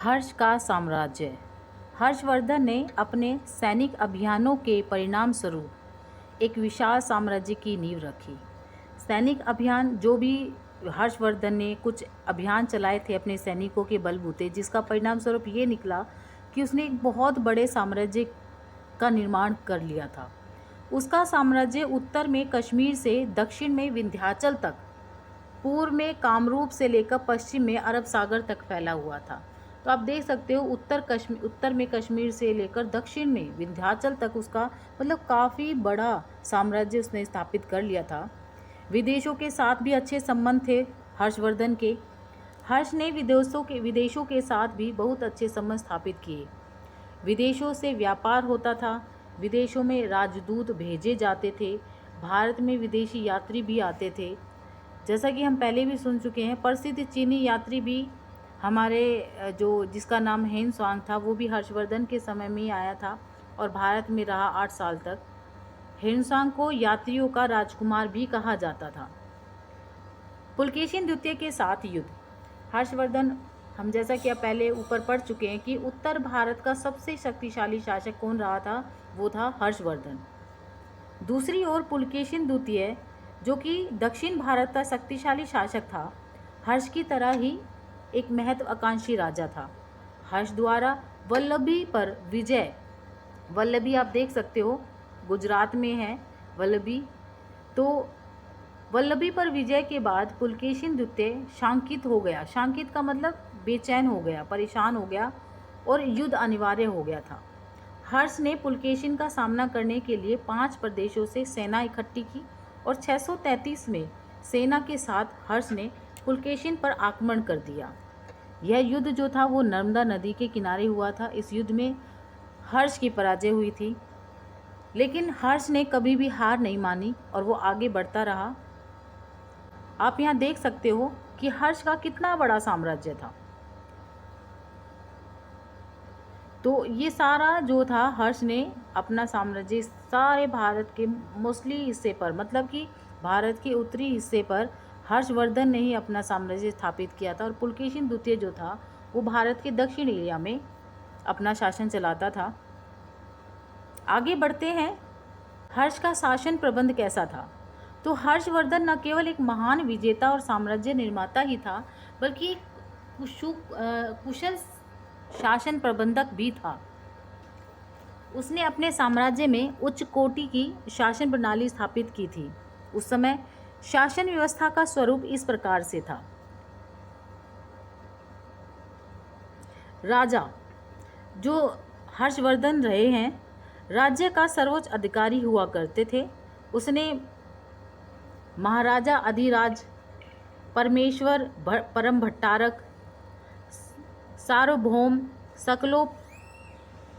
हर्ष का साम्राज्य। हर्षवर्धन ने अपने सैनिक अभियानों के परिणाम स्वरूप एक विशाल साम्राज्य की नींव रखी। सैनिक अभियान जो भी हर्षवर्धन ने कुछ अभियान चलाए थे अपने सैनिकों के बलबूते, जिसका परिणाम स्वरूप ये निकला कि उसने एक बहुत बड़े साम्राज्य का निर्माण कर लिया था। उसका साम्राज्य उत्तर में कश्मीर से दक्षिण में विंध्याचल तक, पूर्व में कामरूप से लेकर पश्चिम में अरब सागर तक फैला हुआ था। तो आप देख सकते हो उत्तर में कश्मीर से लेकर दक्षिण में विंध्याचल तक उसका मतलब काफ़ी बड़ा साम्राज्य उसने स्थापित कर लिया था। विदेशों के साथ भी अच्छे संबंध थे हर्षवर्धन के। हर्ष ने विदेशों के साथ भी बहुत अच्छे संबंध स्थापित किए। विदेशों से व्यापार होता था, विदेशों में राजदूत भेजे जाते थे, भारत में विदेशी यात्री भी आते थे। जैसा कि हम पहले भी सुन चुके हैं, प्रसिद्ध चीनी यात्री भी हमारे जिसका नाम हेन स्वांग था, वो भी हर्षवर्धन के समय में ही आया था और भारत में रहा 8 साल तक। हेन स्वांग को यात्रियों का राजकुमार भी कहा जाता था। पुलकेशिन द्वितीय के साथ युद्ध। हर्षवर्धन, हम जैसा कि अब पहले ऊपर पढ़ चुके हैं कि उत्तर भारत का सबसे शक्तिशाली शासक कौन रहा था, वो था हर्षवर्धन। दूसरी ओर पुलकेशिन द्वितीय, जो कि दक्षिण भारत का शक्तिशाली शासक था, हर्ष की तरह ही एक महत्वाकांक्षी राजा था। हर्ष द्वारा वल्लभी पर विजय, वल्लभी आप देख सकते हो गुजरात में है वल्लभी, तो वल्लभी पर विजय के बाद पुलकेशिन द्वितीय शंकित हो गया। शंकित का मतलब बेचैन हो गया, परेशान हो गया और युद्ध अनिवार्य हो गया था। हर्ष ने पुलकेशिन का सामना करने के लिए 5 प्रदेशों से सेना इकट्ठी की और 633 में सेना के साथ हर्ष ने पुलकेशिन पर आक्रमण कर दिया। यह युद्ध जो था वो नर्मदा नदी के किनारे हुआ था। इस युद्ध में हर्ष की पराजय हुई थी, लेकिन हर्ष ने कभी भी हार नहीं मानी और वो आगे बढ़ता रहा। आप यहाँ देख सकते हो कि हर्ष का कितना बड़ा साम्राज्य था। तो ये सारा जो था, हर्ष ने अपना साम्राज्य सारे भारत के मोस्टली हिस्से पर, मतलब कि भारत के उत्तरी हिस्से पर हर्षवर्धन ने ही अपना साम्राज्य स्थापित किया था और पुलकेशिन द्वितीय जो था वो भारत के दक्षिण एरिया में अपना शासन चलाता था। आगे बढ़ते हैं, हर्ष का शासन प्रबंध कैसा था। तो हर्षवर्धन न केवल एक महान विजेता और साम्राज्य निर्माता ही था, बल्कि कुशल शासन प्रबंधक भी था। उसने अपने साम्राज्य में उच्च कोटि की शासन प्रणाली स्थापित की थी। उस समय शासन व्यवस्था का स्वरूप इस प्रकार से था। राजा जो हर्षवर्धन रहे हैं, राज्य का सर्वोच्च अधिकारी हुआ करते थे। उसने महाराजा अधिराज, परमेश्वर, परम भट्टारक, सार्वभौम, सकलो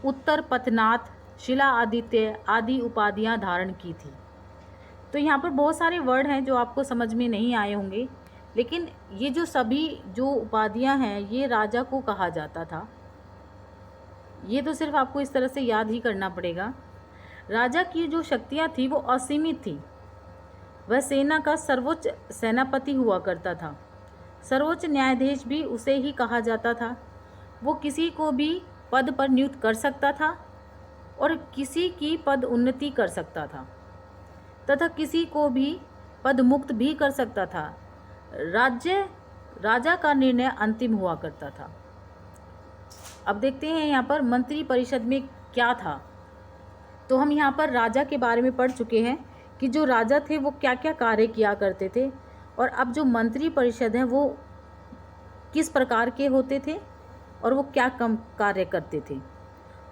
उत्तर पथनाथ, शिला आदित्य आदि उपाधियां धारण की थी। तो यहाँ पर बहुत सारे वर्ड हैं जो आपको समझ में नहीं आए होंगे, लेकिन ये जो सभी जो उपाधियां हैं ये राजा को कहा जाता था। ये तो सिर्फ आपको इस तरह से याद ही करना पड़ेगा। राजा की जो शक्तियाँ थी वो असीमित थी। वह सेना का सर्वोच्च सेनापति हुआ करता था। सर्वोच्च न्यायाधीश भी उसे ही कहा जाता था। वो किसी को भी पद पर नियुक्त कर सकता था और किसी की पद उन्नति कर सकता था तथा किसी को भी पद मुक्त भी कर सकता था। राजा का निर्णय अंतिम हुआ करता था। अब देखते हैं यहाँ पर मंत्री परिषद में क्या था। तो हम यहाँ पर राजा के बारे में पढ़ चुके हैं कि जो राजा थे वो क्या क्या कार्य किया करते थे, और अब जो मंत्री परिषद है वो किस प्रकार के होते थे और वो क्या कम कार्य करते थे।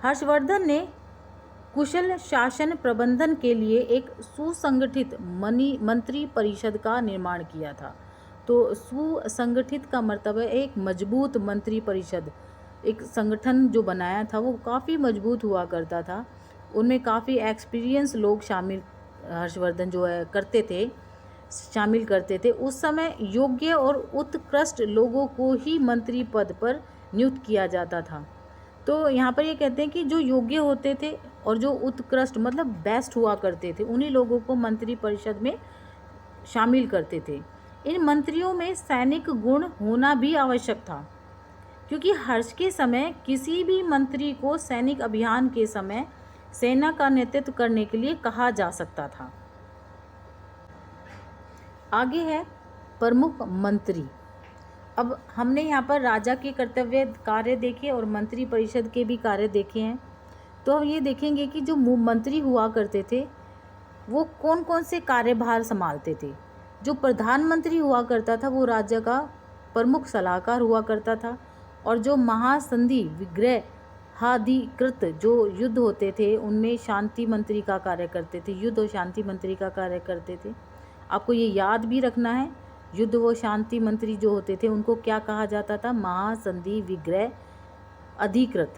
हर्षवर्धन ने कुशल शासन प्रबंधन के लिए एक सुसंगठित मंत्री परिषद का निर्माण किया था। तो सुसंगठित का मतलब है एक मजबूत मंत्री परिषद, एक संगठन जो बनाया था वो काफ़ी मजबूत हुआ करता था। उनमें काफ़ी एक्सपीरियंस लोग शामिल हर्षवर्धन जो है शामिल करते थे। उस समय योग्य और उत्कृष्ट लोगों को ही मंत्री पद पर नियुक्त किया जाता था। तो यहाँ पर ये कहते हैं कि जो योग्य होते थे और जो उत्कृष्ट मतलब बेस्ट हुआ करते थे, उन्हीं लोगों को मंत्री परिषद में शामिल करते थे। इन मंत्रियों में सैनिक गुण होना भी आवश्यक था, क्योंकि हर्ष के समय किसी भी मंत्री को सैनिक अभियान के समय सेना का नेतृत्व करने के लिए कहा जा सकता था। आगे है प्रमुख मंत्री। अब हमने यहाँ पर राजा के कर्तव्य कार्य देखे और मंत्री परिषद के भी कार्य देखे हैं। तो हम ये देखेंगे कि जो मंत्री हुआ करते थे वो कौन कौन से कार्यभार संभालते थे। जो प्रधानमंत्री हुआ करता था वो राज्य का प्रमुख सलाहकार हुआ करता था, और जो महासंधि विग्रहाधिकृत जो युद्ध होते थे उनमें शांति मंत्री का कार्य करते थे, युद्ध और शांति मंत्री का कार्य करते थे। आपको ये याद भी रखना है, युद्ध व शांति मंत्री जो होते थे उनको क्या कहा जाता था, महासंधि विग्रह अधिकृत।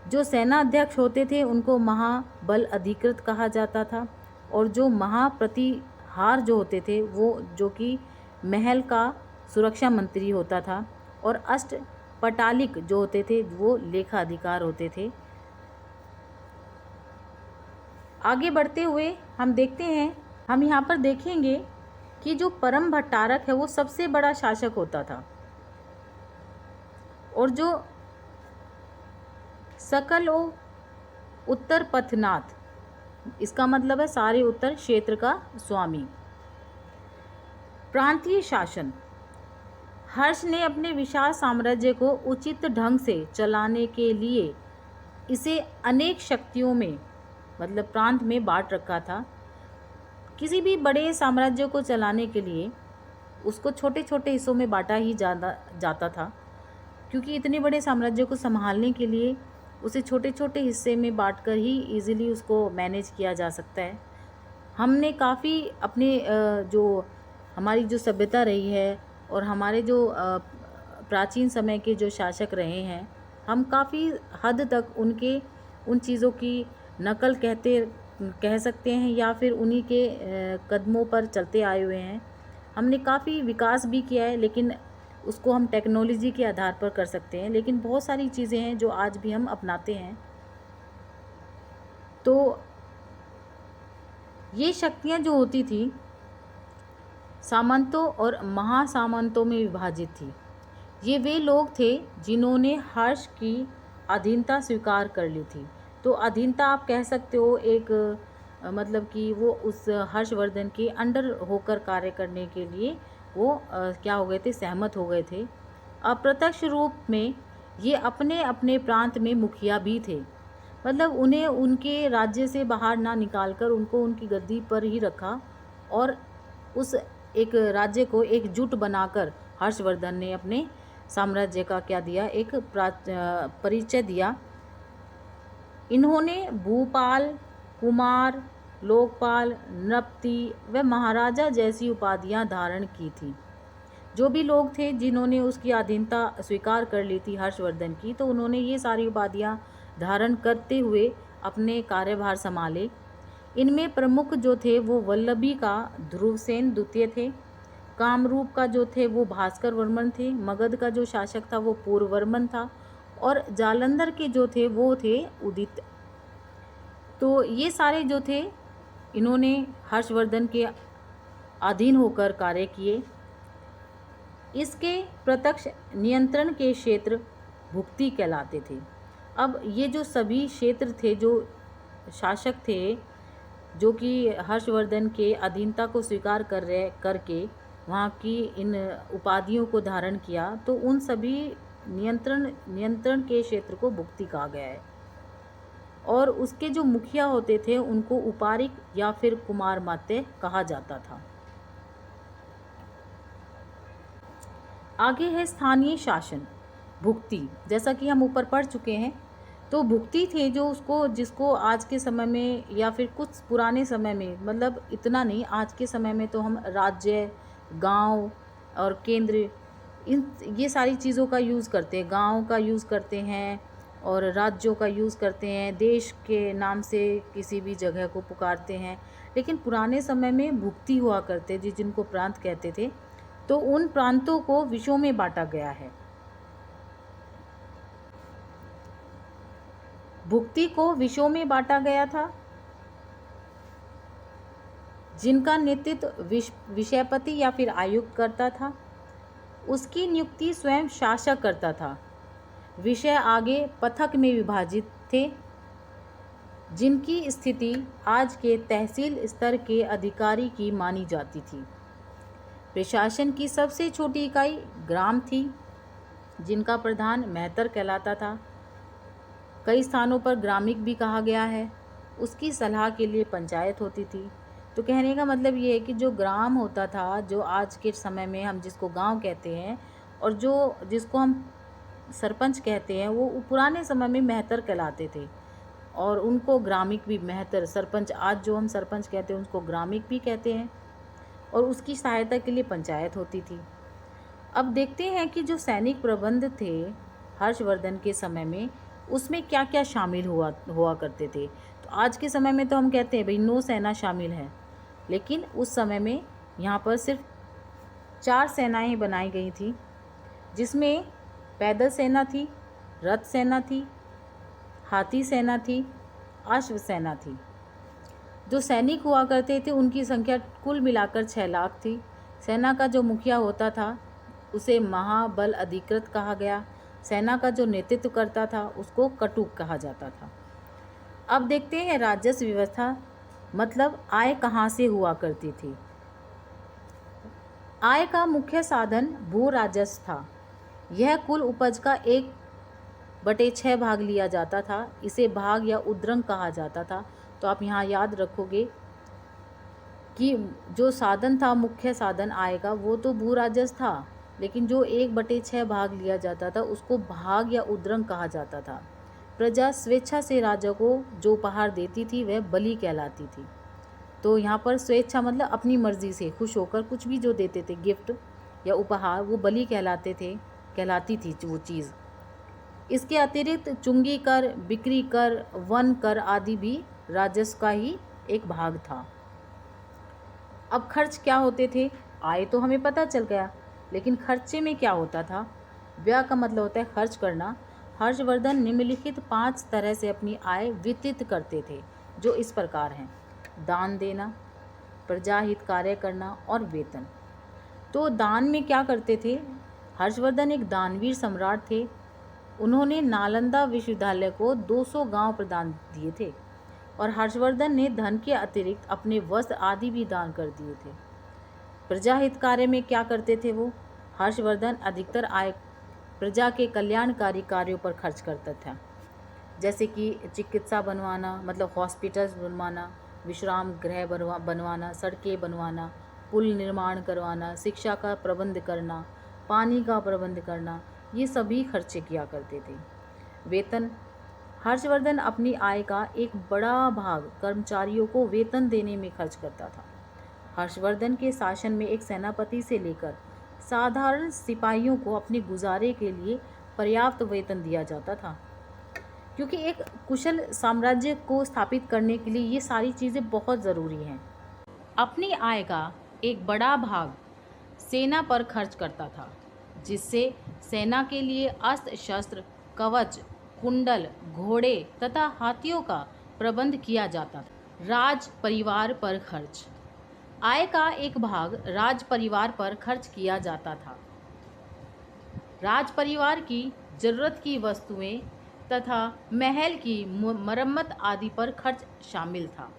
जो सेना अध्यक्ष होते थे उनको महाबल अधिकृत कहा जाता था, और जो महाप्रतिहार जो होते थे वो जो कि महल का सुरक्षा मंत्री होता था, और अष्टपटालिक जो होते थे वो लेखा अधिकार होते थे। आगे बढ़ते हुए हम देखते हैं, हम यहाँ पर देखेंगे कि जो परम भट्टारक है वो सबसे बड़ा शासक होता था, और जो सकल उत्तर पथनाथ, इसका मतलब है सारे उत्तर क्षेत्र का स्वामी। प्रांतीय शासन। हर्ष ने अपने विशाल साम्राज्य को उचित ढंग से चलाने के लिए इसे अनेक शक्तियों में मतलब प्रांत में बांट रखा था। किसी भी बड़े साम्राज्य को चलाने के लिए उसको छोटे छोटे हिस्सों में बांटा ही जाता था, क्योंकि इतने बड़े साम्राज्य को संभालने के लिए उसे छोटे छोटे हिस्से में बांटकर ही इजीली उसको मैनेज किया जा सकता है। हमने काफ़ी अपने जो हमारी जो सभ्यता रही है और हमारे जो प्राचीन समय के जो शासक रहे हैं, हम काफ़ी हद तक उन चीज़ों की नकल कह सकते हैं या फिर उन्हीं के कदमों पर चलते आए हुए हैं। हमने काफ़ी विकास भी किया है, लेकिन उसको हम टेक्नोलॉजी के आधार पर कर सकते हैं, लेकिन बहुत सारी चीज़ें हैं जो आज भी हम अपनाते हैं। तो ये शक्तियाँ जो होती थी सामंतों और महासामंतों में विभाजित थी। ये वे लोग थे जिन्होंने हर्ष की अधीनता स्वीकार कर ली थी। तो अधीनता आप कह सकते हो एक मतलब कि वो उस हर्षवर्धन के अंडर होकर कार्य करने के लिए वो क्या हो गए थे, सहमत हो गए थे। अप्रत्यक्ष रूप में ये अपने अपने प्रांत में मुखिया भी थे, मतलब उन्हें उनके राज्य से बाहर ना निकालकर उनको उनकी गद्दी पर ही रखा, और उस एक राज्य को एकजुट बनाकर हर्षवर्धन ने अपने साम्राज्य का क्या दिया, एक परिचय दिया। इन्होंने भूपाल, कुमार, लोकपाल, नृपति व महाराजा जैसी उपाधियां धारण की थी। जो भी लोग थे जिन्होंने उसकी अधीनता स्वीकार कर ली थी हर्षवर्धन की, तो उन्होंने ये सारी उपाधियां धारण करते हुए अपने कार्यभार संभाले। इनमें प्रमुख जो थे वो वल्लभी का ध्रुवसेन द्वितीय थे, कामरूप का जो थे वो भास्कर वर्मन थे, मगध का जो शासक था वो पूर्ववर्मन था, और जालंधर के जो थे वो थे उदित। तो ये सारे जो थे इन्होंने हर्षवर्धन के अधीन होकर कार्य किए। इसके प्रत्यक्ष नियंत्रण के क्षेत्र भुक्ति कहलाते थे। अब ये जो सभी क्षेत्र थे, जो शासक थे जो कि हर्षवर्धन के अधीनता को स्वीकार करके वहाँ की इन उपाधियों को धारण किया, तो उन सभी नियंत्रण के क्षेत्र को भुक्ति कहा गया है। और उसके जो मुखिया होते थे उनको उपारिक या फिर कुमार मात्य कहा जाता था। आगे है स्थानीय शासन भुक्ति। जैसा कि हम ऊपर पढ़ चुके हैं, तो भुक्ति थे जो जिसको आज के समय में या फिर कुछ पुराने समय में, मतलब इतना नहीं, आज के समय में तो हम राज्य, गांव और केंद्र ये सारी चीज़ों का यूज़ करते हैं। गांव का यूज़ करते हैं और राज्यों का यूज़ करते हैं, देश के नाम से किसी भी जगह को पुकारते हैं। लेकिन पुराने समय में भुक्ति हुआ करते थे, जिनको प्रांत कहते थे। तो उन प्रांतों को विषयों में बांटा गया है। भुक्ति को विषयों में बांटा गया था, जिनका नेतृत्व विषयपति या फिर आयुक्त करता था। उसकी नियुक्ति स्वयं शासक करता था। विषय आगे पथक में विभाजित थे, जिनकी स्थिति आज के तहसील स्तर के अधिकारी की मानी जाती थी। प्रशासन की सबसे छोटी इकाई ग्राम थी, जिनका प्रधान मेहतर कहलाता था। कई स्थानों पर ग्रामिक भी कहा गया है। उसकी सलाह के लिए पंचायत होती थी। तो कहने का मतलब ये है कि जो ग्राम होता था, जो आज के समय में हम जिसको गांव कहते हैं और जिसको हम सरपंच कहते हैं, वो पुराने समय में मेहतर कहलाते थे और उनको ग्रामिक भी, मेहतर सरपंच, आज जो हम सरपंच कहते हैं उसको ग्रामिक भी कहते हैं, और उसकी सहायता के लिए पंचायत होती थी। अब देखते हैं कि जो सैनिक प्रबंध थे हर्षवर्धन के समय में, उसमें क्या क्या शामिल हुआ करते थे। तो आज के समय में तो हम कहते हैं भाई नौसेना शामिल है, लेकिन उस समय में यहाँ पर सिर्फ 4 सेनाएं बनाई गई थी, जिसमें पैदल सेना थी, रथ सेना थी, हाथी सेना थी, अश्व सेना थी। जो सैनिक हुआ करते थे उनकी संख्या कुल मिलाकर 6 लाख थी। सेना का जो मुखिया होता था उसे महाबल अधिकृत कहा गया। सेना का जो नेतृत्व करता था उसको कटुक कहा जाता था। अब देखते हैं राजस्व व्यवस्था, मतलब आय कहाँ से हुआ करती थी। आय का मुख्य साधन भू राजस्व था। यह कुल उपज का 1/6 भाग लिया जाता था। इसे भाग या उद्रंग कहा जाता था। तो आप यहाँ याद रखोगे कि जो साधन था, मुख्य साधन आय का, वो तो भू राजस्व था, लेकिन जो 1/6 भाग लिया जाता था उसको भाग या उद्रंग कहा जाता था। प्रजा स्वेच्छा से राजा को जो उपहार देती थी वह बलि कहलाती थी। तो यहाँ पर स्वेच्छा मतलब अपनी मर्जी से खुश होकर कुछ भी जो देते थे, गिफ्ट या उपहार, वो बलि कहलाती थी वो चीज़। इसके अतिरिक्त चुंगी कर, बिक्री कर, वन कर आदि भी राजस्व का ही एक भाग था। अब खर्च क्या होते थे? आय तो हमें पता चल गया, लेकिन खर्चे में क्या होता था? व्यय का मतलब होता है खर्च करना। हर्षवर्धन निम्नलिखित 5 तरह से अपनी आय वितरित करते थे, जो इस प्रकार हैं: दान देना, प्रजाहित कार्य करना और वेतन। तो दान में क्या करते थे? हर्षवर्धन एक दानवीर सम्राट थे। उन्होंने नालंदा विश्वविद्यालय को 200 गांव प्रदान दिए थे और हर्षवर्धन ने धन के अतिरिक्त अपने वस्त्र आदि भी दान कर दिए थे। प्रजाहित कार्य में क्या करते थे वो? हर्षवर्धन अधिकतर आय प्रजा के कल्याणकारी कार्यों पर खर्च करता था, जैसे कि चिकित्सा बनवाना, मतलब हॉस्पिटल्स बनवाना, विश्राम गृह बनवाना, सड़कें बनवाना, पुल निर्माण करवाना, शिक्षा का प्रबंध करना, पानी का प्रबंध करना, ये सभी खर्चे किया करते थे। वेतन: हर्षवर्धन अपनी आय का एक बड़ा भाग कर्मचारियों को वेतन देने में खर्च करता था। हर्षवर्धन के शासन में एक सेनापति से लेकर साधारण सिपाहियों को अपने गुजारे के लिए पर्याप्त वेतन दिया जाता था, क्योंकि एक कुशल साम्राज्य को स्थापित करने के लिए ये सारी चीज़ें बहुत ज़रूरी हैं। अपनी आय का एक बड़ा भाग सेना पर खर्च करता था, जिससे सेना के लिए अस्त्र शस्त्र, कवच, कुंडल, घोड़े तथा हाथियों का प्रबंध किया जाता था। राज परिवार पर खर्च: आय का एक भाग राज परिवार पर खर्च किया जाता था। राज परिवार की जरूरत की वस्तुएं तथा महल की मरम्मत आदि पर खर्च शामिल था।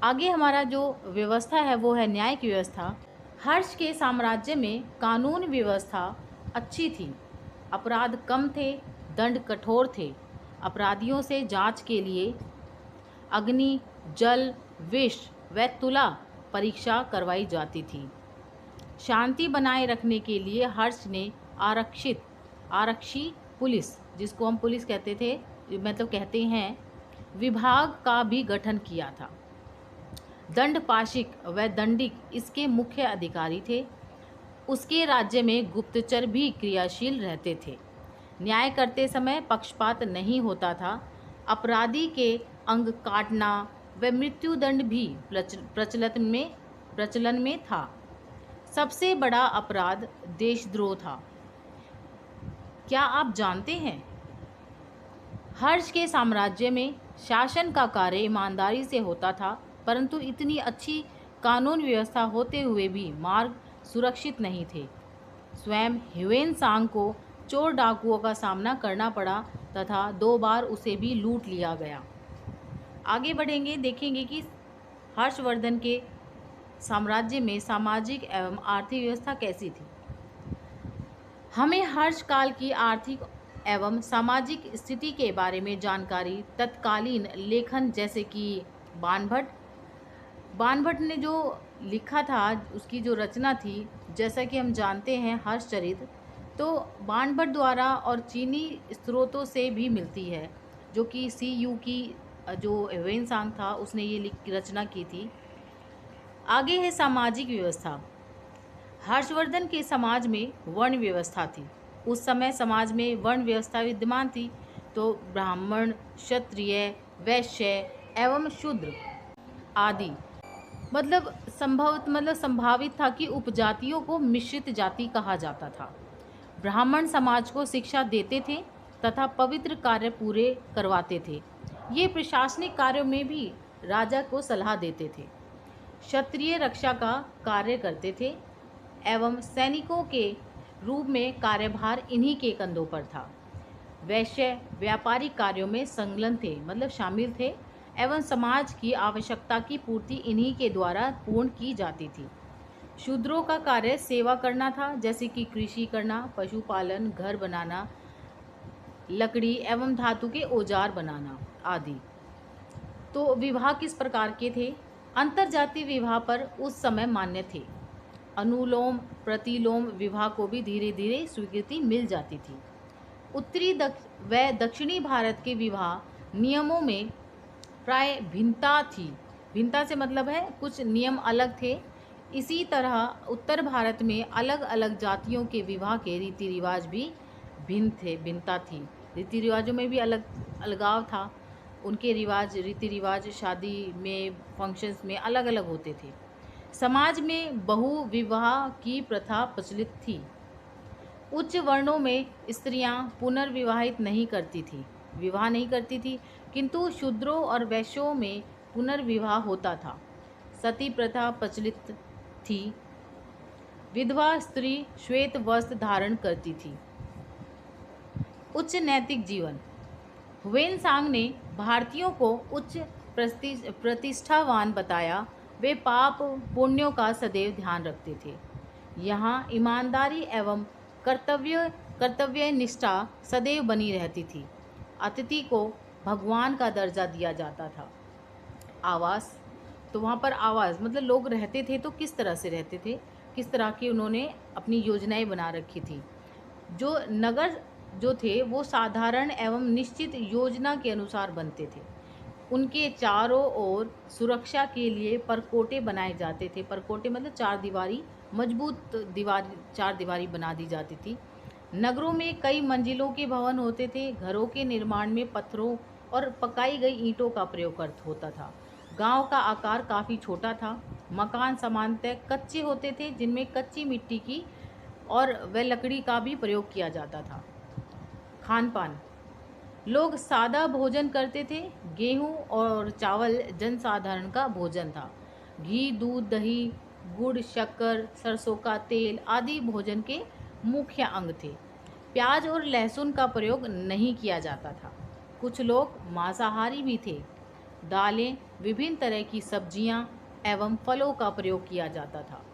आगे हमारा जो व्यवस्था है वो है न्यायिक व्यवस्था। हर्ष के साम्राज्य में कानून व्यवस्था अच्छी थी। अपराध कम थे, दंड कठोर थे। अपराधियों से जांच के लिए अग्नि, जल, विष व तुला परीक्षा करवाई जाती थी। शांति बनाए रखने के लिए हर्ष ने आरक्षी पुलिस, जिसको हम पुलिस कहते थे, मतलब कहते हैं, विभाग का भी गठन किया था। दंडपाशिक व दंडिक इसके मुख्य अधिकारी थे। उसके राज्य में गुप्तचर भी क्रियाशील रहते थे। न्याय करते समय पक्षपात नहीं होता था। अपराधी के अंग काटना व मृत्युदंड भी प्रचलन में था। सबसे बड़ा अपराध देशद्रोह था। क्या आप जानते हैं, हर्ष के साम्राज्य में शासन का कार्य ईमानदारी से होता था, परंतु इतनी अच्छी कानून व्यवस्था होते हुए भी मार्ग सुरक्षित नहीं थे। स्वयं ह्वेन सांग को चोर डाकुओं का सामना करना पड़ा तथा 2 बार उसे भी लूट लिया गया। आगे बढ़ेंगे, देखेंगे कि हर्षवर्धन के साम्राज्य में सामाजिक एवं आर्थिक व्यवस्था कैसी थी। हमें हर्ष काल की आर्थिक एवं सामाजिक स्थिति के बारे में जानकारी तत्कालीन लेखन जैसे कि बाणभट्ट ने जो लिखा था, उसकी जो रचना थी, जैसा कि हम जानते हैं हर्षचरित, तो बाणभट्ट द्वारा और चीनी स्रोतों से भी मिलती है, जो कि CU की जो ह्वेनसांग था उसने ये रचना की थी। आगे है सामाजिक व्यवस्था। हर्षवर्धन के समाज में वर्ण व्यवस्था थी। उस समय समाज में वर्ण व्यवस्था विद्यमान थी, तो ब्राह्मण, क्षत्रिय, वैश्य एवं शूद्र आदि मतलब संभावित था कि उपजातियों को मिश्रित जाति कहा जाता था। ब्राह्मण समाज को शिक्षा देते थे तथा पवित्र कार्य पूरे करवाते थे। ये प्रशासनिक कार्यों में भी राजा को सलाह देते थे। क्षत्रिय रक्षा का कार्य करते थे एवं सैनिकों के रूप में कार्यभार इन्हीं के कंधों पर था। वैश्य व्यापारिक कार्यों में संलग्न थे, मतलब शामिल थे, एवं समाज की आवश्यकता की पूर्ति इन्हीं के द्वारा पूर्ण की जाती थी। शूद्रों का कार्य सेवा करना था, जैसे कि कृषि करना, पशुपालन, घर बनाना, लकड़ी एवं धातु के औजार बनाना आदि। तो विवाह किस प्रकार के थे? अंतरजातीय विवाह पर उस समय मान्य थे। अनुलोम प्रतिलोम विवाह को भी धीरे धीरे स्वीकृति मिल जाती थी। उत्तरी व दक्षिणी भारत के विवाह नियमों में प्राय भिन्नता थी। भिन्नता से मतलब है कुछ नियम अलग थे। इसी तरह उत्तर भारत में अलग अलग जातियों के विवाह के रीति रिवाज भी भिन्नता थी। रीति रिवाजों में भी अलगाव था। उनके रीति रिवाज शादी में, फंक्शंस में अलग अलग होते थे। समाज में बहु विवाह की प्रथा प्रचलित थी। उच्च वर्णों में स्त्रियां पुनर्विवाहित विवाह नहीं करती थी, किंतु शूद्रों और वैश्यों में पुनर्विवाह होता था। सती प्रथा प्रचलित थी। विधवा स्त्री श्वेत वस्त्र धारण करती थी। उच्च नैतिक जीवन। ह्वेनसांग ने भारतीयों को उच्च प्रतिष्ठावान बताया। वे पाप पुण्यों का सदैव ध्यान रखते थे। यहाँ ईमानदारी एवं कर्तव्य निष्ठा सदैव बनी रहती थी। अतिथि को भगवान का दर्जा दिया जाता था। आवास, तो वहाँ पर आवास मतलब लोग रहते थे, तो किस तरह से रहते थे, किस तरह की उन्होंने अपनी योजनाएं बना रखी थी। जो नगर जो थे वो साधारण एवं निश्चित योजना के अनुसार बनते थे। उनके चारों ओर सुरक्षा के लिए परकोटे बनाए जाते थे। परकोटे मतलब मजबूत चार दीवारी बना दी जाती थी। नगरों में कई मंजिलों के भवन होते थे। घरों के निर्माण में पत्थरों और पकाई गई ईंटों का प्रयोग होता था। गांव का आकार काफ़ी छोटा था। मकान सामान्यतः कच्चे होते थे, जिनमें कच्ची मिट्टी की और व लकड़ी का भी प्रयोग किया जाता था। खान पान, लोग सादा भोजन करते थे। गेहूं और चावल जनसाधारण का भोजन था। घी, दूध, दही, गुड़, शक्कर, सरसों का तेल आदि भोजन के मुख्य अंग थे। प्याज और लहसुन का प्रयोग नहीं किया जाता था। कुछ लोग मांसाहारी भी थे। दालें, विभिन्न तरह की सब्जियां एवं फलों का प्रयोग किया जाता था।